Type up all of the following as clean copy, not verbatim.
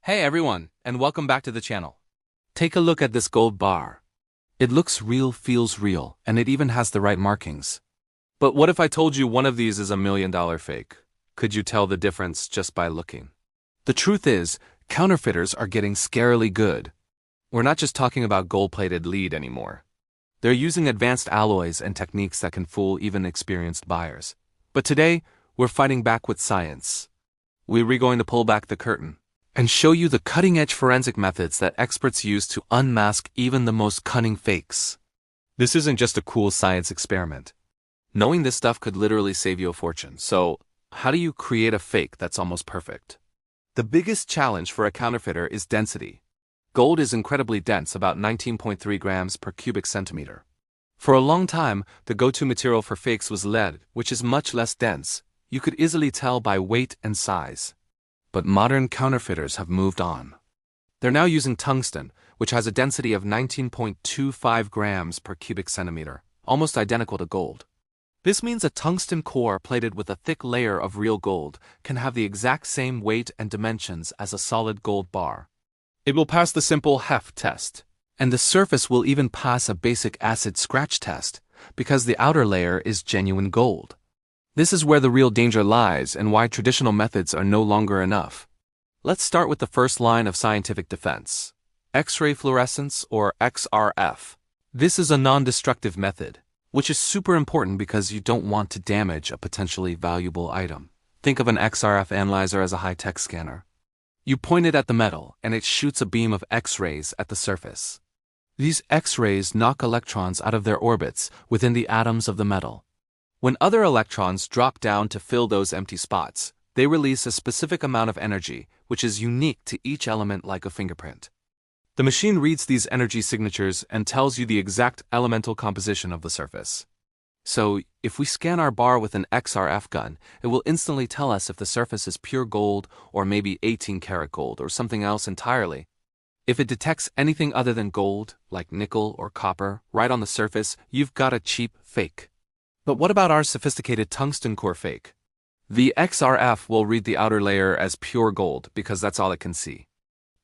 Hey everyone, and welcome back to the channel. Take a look at this gold bar. It looks real, feels real, and it even has the right markings. But what if I told you one of these is $1 million fake? Could you tell the difference just by looking? The truth is, counterfeiters are getting scarily good. We're not just talking about gold-plated lead anymore. They're using advanced alloys and techniques that can fool even experienced buyers. But today, we're fighting back with science. We're going to pull back the curtain and show you the cutting-edge forensic methods that experts use to unmask even the most cunning fakes. This isn't just a cool science experiment. Knowing this stuff could literally save you a fortune. So, how do you create a fake that's almost perfect? The biggest challenge for a counterfeiter is density. Gold is incredibly dense, about 19.3 grams per cubic centimeter. For a long time, the go-to material for fakes was lead, which is much less dense. You could easily tell by weight and size. But modern counterfeiters have moved on. They're now using tungsten, which has a density of 19.25 grams per cubic centimeter, almost identical to gold. This means a tungsten core plated with a thick layer of real gold can have the exact same weight and dimensions as a solid gold bar. It will pass the simple heft test, and the surface will even pass a basic acid scratch test, because the outer layer is genuine gold. This is where the real danger lies and why traditional methods are no longer enough. Let's start with the first line of scientific defense: X-ray fluorescence, or XRF. This is a non-destructive method, which is super important because you don't want to damage a potentially valuable item. Think of an XRF analyzer as a high-tech scanner. You point it at the metal, and it shoots a beam of X-rays at the surface. These X-rays knock electrons out of their orbits within the atoms of the metal. When other electrons drop down to fill those empty spots, they release a specific amount of energy, which is unique to each element like a fingerprint. The machine reads these energy signatures and tells you the exact elemental composition of the surface. So, if we scan our bar with an XRF gun, it will instantly tell us if the surface is pure gold or maybe 18-karat gold or something else entirely. If it detects anything other than gold, like nickel or copper, right on the surface, you've got a cheap fake. But what about our sophisticated tungsten core fake? The XRF will read the outer layer as pure gold because that's all it can see.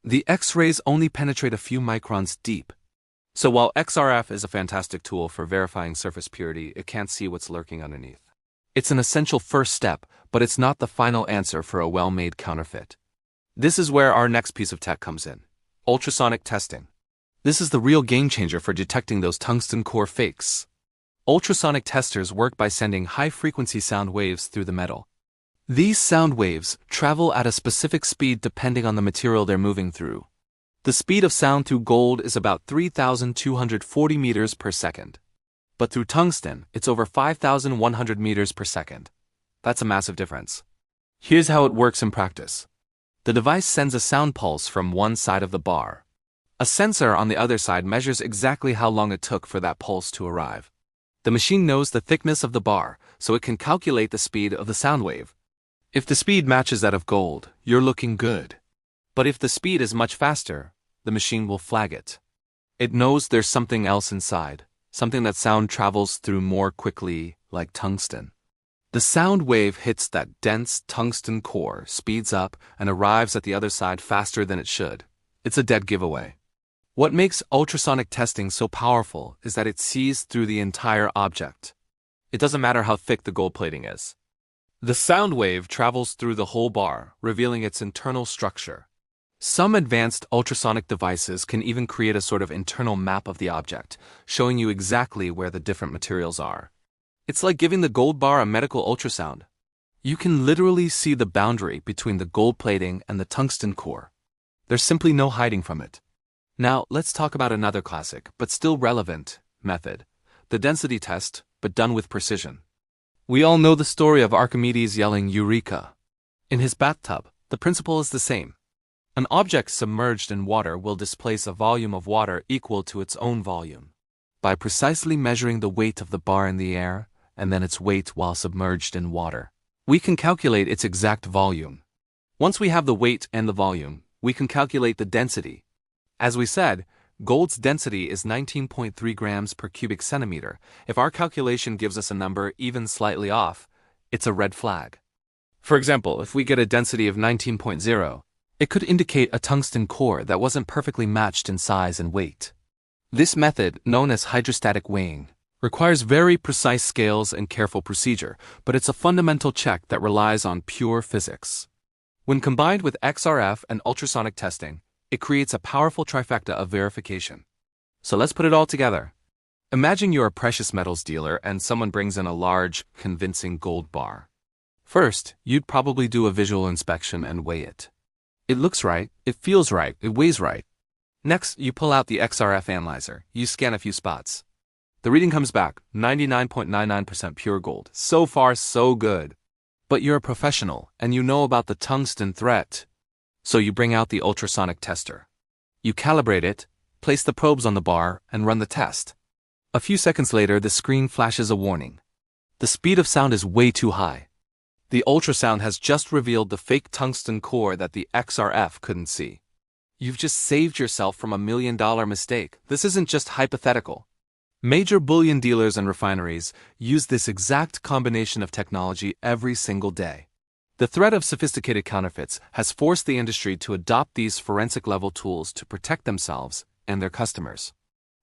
The X-rays only penetrate a few microns deep. So while XRF is a fantastic tool for verifying surface purity, it can't see what's lurking underneath. It's an essential first step, but it's not the final answer for a well-made counterfeit. This is where our next piece of tech comes in: ultrasonic testing. This is the real game changer for detecting those tungsten core fakes. Ultrasonic testers work by sending high-frequency sound waves through the metal. These sound waves travel at a specific speed depending on the material they're moving through. The speed of sound through gold is about 3,240 meters per second. But through tungsten, it's over 5,100 meters per second. That's a massive difference. Here's how it works in practice. The device sends a sound pulse from one side of the bar. A sensor on the other side measures exactly how long it took for that pulse to arrive. The machine knows the thickness of the bar, so it can calculate the speed of the sound wave. If the speed matches that of gold, you're looking good. But if the speed is much faster, the machine will flag it. It knows there's something else inside, something that sound travels through more quickly, like tungsten. The sound wave hits that dense tungsten core, speeds up, and arrives at the other side faster than it should. It's a dead giveaway. What makes ultrasonic testing so powerful is that it sees through the entire object. It doesn't matter how thick the gold plating is. The sound wave travels through the whole bar, revealing its internal structure. Some advanced ultrasonic devices can even create a sort of internal map of the object, showing you exactly where the different materials are. It's like giving the gold bar a medical ultrasound. You can literally see the boundary between the gold plating and the tungsten core. There's simply no hiding from it. Now, let's talk about another classic, but still relevant, method: the density test, but done with precision. We all know the story of Archimedes yelling "Eureka!" in his bathtub. The principle is the same. An object submerged in water will displace a volume of water equal to its own volume. By precisely measuring the weight of the bar in the air, and then its weight while submerged in water, we can calculate its exact volume. Once we have the weight and the volume, we can calculate the density. As we said, gold's density is 19.3 grams per cubic centimeter. If our calculation gives us a number even slightly off, it's a red flag. For example, if we get a density of 19.0, It could indicate a tungsten core that wasn't perfectly matched in size and weight. This method, known as hydrostatic weighing, requires very precise scales and careful procedure, but it's a fundamental check that relies on pure physics. When combined with XRF and ultrasonic testing, it creates a powerful trifecta of verification. So let's put it all together. Imagine you're a precious metals dealer and someone brings in a large, convincing gold bar. First, you'd probably do a visual inspection and weigh it. It looks right, it feels right, it weighs right. Next, you pull out the XRF analyzer, you scan a few spots. The reading comes back, 99.99% pure gold. So far, so good. But you're a professional, and you know about the tungsten threat. So you bring out the ultrasonic tester. You calibrate it, place the probes on the bar, and run the test. A few seconds later, the screen flashes a warning. The speed of sound is way too high. The ultrasound has just revealed the fake tungsten core that the XRF couldn't see. You've just saved yourself from $1 million mistake. This isn't just hypothetical. Major bullion dealers and refineries use this exact combination of technology every single day. The threat of sophisticated counterfeits has forced the industry to adopt these forensic-level tools to protect themselves and their customers.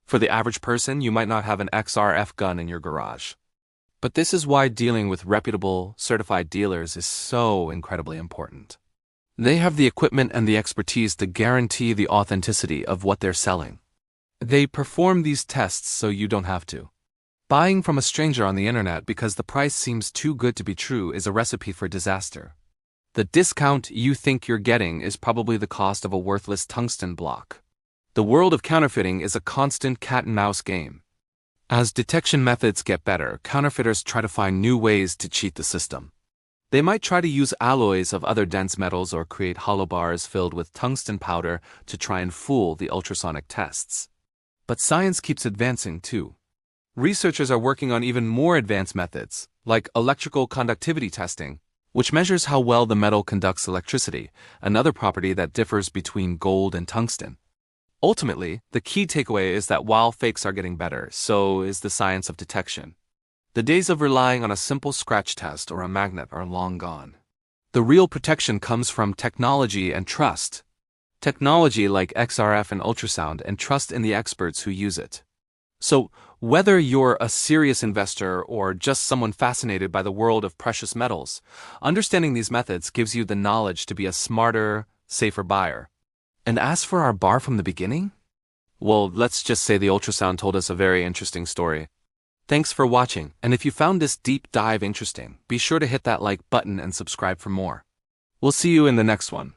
For the average person, you might not have an XRF gun in your garage. But this is why dealing with reputable, certified dealers is so incredibly important. They have the equipment and the expertise to guarantee the authenticity of what they're selling. They perform these tests so you don't have to. Buying from a stranger on the internet because the price seems too good to be true is a recipe for disaster. The discount you think you're getting is probably the cost of a worthless tungsten block. The world of counterfeiting is a constant cat-and-mouse game. As detection methods get better, counterfeiters try to find new ways to cheat the system. They might try to use alloys of other dense metals or create hollow bars filled with tungsten powder to try and fool the ultrasonic tests. But science keeps advancing too. Researchers are working on even more advanced methods, like electrical conductivity testing, which measures how well the metal conducts electricity, another property that differs between gold and tungsten. Ultimately, the key takeaway is that while fakes are getting better, so is the science of detection. The days of relying on a simple scratch test or a magnet are long gone. The real protection comes from technology and trust. Technology like XRF and ultrasound, and trust in the experts who use it. So, whether you're a serious investor or just someone fascinated by the world of precious metals, understanding these methods gives you the knowledge to be a smarter, safer buyer. And as for our bar from the beginning? Well, let's just say the ultrasound told us a very interesting story. Thanks for watching, and if you found this deep dive interesting, be sure to hit that like button and subscribe for more. We'll see you in the next one.